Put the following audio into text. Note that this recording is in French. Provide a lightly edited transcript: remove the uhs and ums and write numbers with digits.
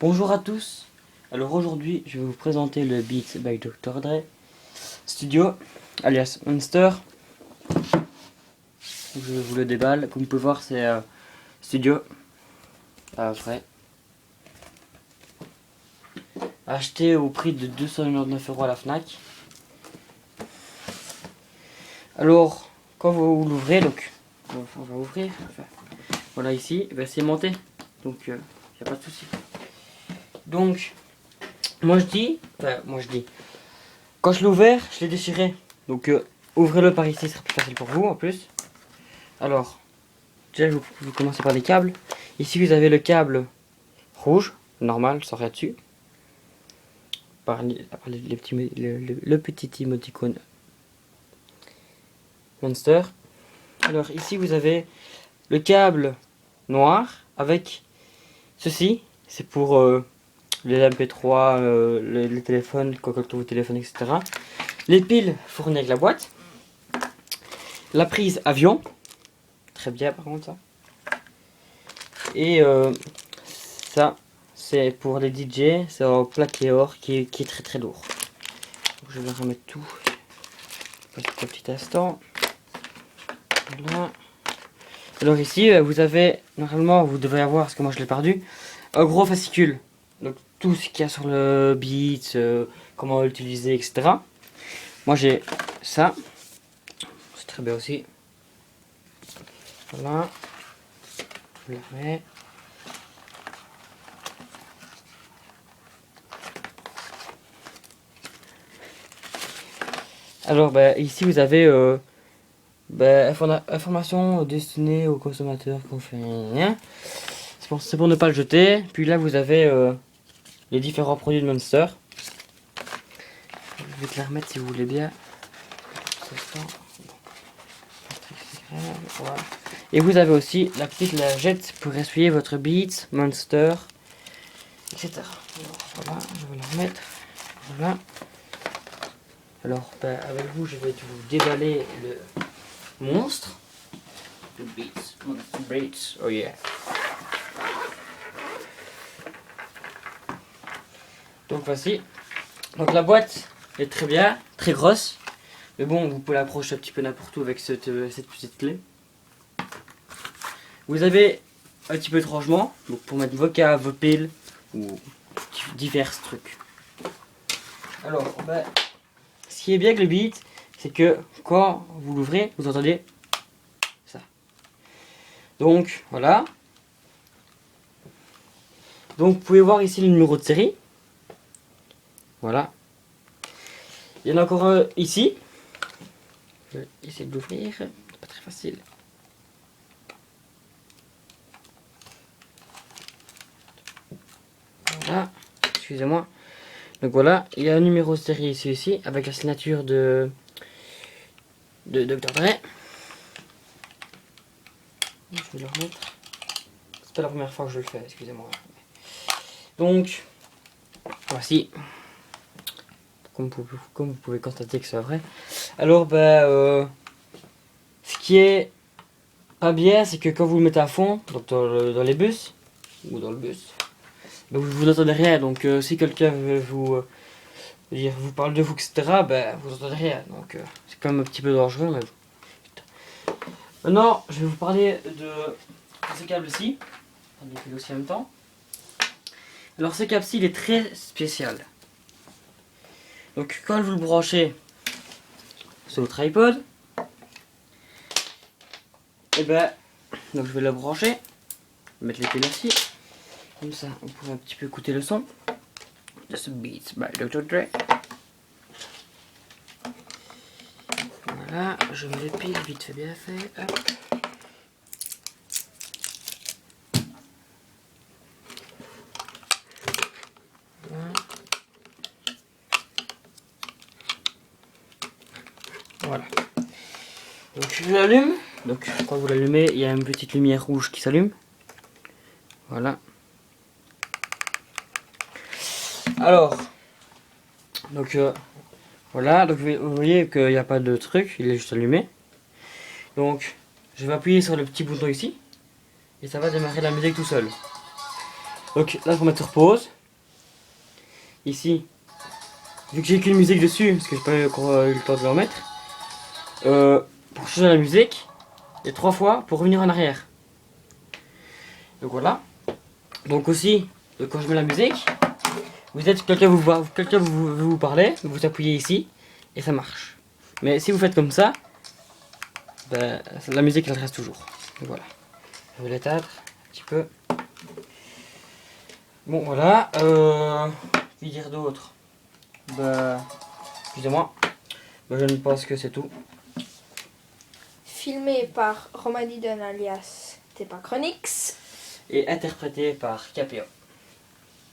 Bonjour à tous. Alors aujourd'hui, je vais vous présenter le Beats by Dr. Dre Studio, alias Monster. Je vous le déballe. Comme vous pouvez voir, c'est Studio, pas vrai. Acheté au prix de 299 € à la Fnac. Alors, quand vous l'ouvrez, donc on va ouvrir. Enfin, voilà ici, c'est monté, donc il n'y a pas de souci. Donc, moi je dis, quand je l'ai ouvert, je l'ai déchiré. Donc ouvrez-le par ici, ce sera plus facile pour vous en plus. Alors, déjà vous commencez par les câbles. Ici vous avez le câble rouge, normal, sans rien dessus. Par le petit émoticône Monster. Alors ici vous avez le câble noir avec ceci. C'est pour les MP3, les téléphones, quand vos téléphones, etc. Les piles fournies avec la boîte. La prise avion. Très bien par contre ça. Et ça, c'est pour les DJ. C'est en plaqué or qui est très très lourd. Donc, je vais remettre tout. Un petit instant. Voilà. Alors ici, vous avez, normalement, vous devez avoir, parce que moi je l'ai perdu, un gros fascicule. Donc tout ce qu'il y a sur le beat, comment l'utiliser, etc. Moi j'ai ça. C'est très bien aussi. Voilà. Je le remets. Alors ici vous avez information destinée aux consommateurs qu'on fait rien. C'est pour ne pas le jeter. Puis là vous avez les différents produits de Monster. Je vais te la remettre si vous voulez bien. Voilà. Et vous avez aussi la petite lingette pour essuyer votre Beats, Monster, etc. Alors, voilà, je vais la remettre. Voilà. Alors, avec vous, je vais vous déballer le monstre. Le Beats, oh yeah. Donc voici. Donc la boîte est très bien, très grosse. Mais bon, vous pouvez l'approcher un petit peu n'importe où avec cette petite clé. Vous avez un petit peu de rangement, donc pour mettre vos câbles, vos piles ou divers trucs. Alors, ce qui est bien avec le Beat, c'est que quand vous l'ouvrez, vous entendez ça. Donc, voilà. Donc, vous pouvez voir ici le numéro de série. Voilà. Il y en a encore un ici. Je vais essayer de l'ouvrir. C'est pas très facile. Voilà. Excusez-moi. Donc voilà, il y a un numéro de série ici, avec la signature de Dr. Dre. Je vais le remettre. C'est pas la première fois que je le fais, excusez-moi. Donc, voici. Comme vous pouvez constater que c'est vrai. Alors, ce qui est pas bien, c'est que quand vous le mettez à fond, donc dans les bus, ou dans le bus, vous n'entendez rien. Donc, si quelqu'un veut vous parle de vous, etc., vous entendez rien. Donc, c'est quand même un petit peu dangereux. Mais... Maintenant, je vais vous parler de ce câble-ci. On les aussi en même temps. Alors, ce câble-ci, il est très spécial. Donc, quand vous le branchez sur votre iPod, et donc je vais le brancher, mettre les piles ici. Comme ça, on pourrait un petit peu écouter le son de ce Beats by Dr. Dre. Voilà, je mets les piles vite fait, bien fait. Hop. Voilà. Donc je l'allume. Donc quand vous l'allumez, il y a une petite lumière rouge qui s'allume. Voilà. Alors, donc voilà, donc vous voyez qu'il n'y a pas de truc, il est juste allumé. Donc je vais appuyer sur le petit bouton ici et ça va démarrer la musique tout seul. Donc là, je vais mettre sur pause. Ici, vu que j'ai qu'une musique dessus, parce que j'ai pas encore eu le temps de l'en mettre, pour changer la musique, il y a 3 fois pour revenir en arrière. Donc voilà. Donc aussi, quand je mets la musique, vous êtes quelqu'un vous parler, vous appuyez ici et ça marche. Mais si vous faites comme ça, ben, la musique elle reste toujours. Donc voilà. Je vais l'éteindre un petit peu. Bon voilà. Que dire d'autre? Ben, excusez-moi. Ben, je ne pense que c'est tout. Filmé par Romani Don alias Tepa Chronix. Et interprété par KPO.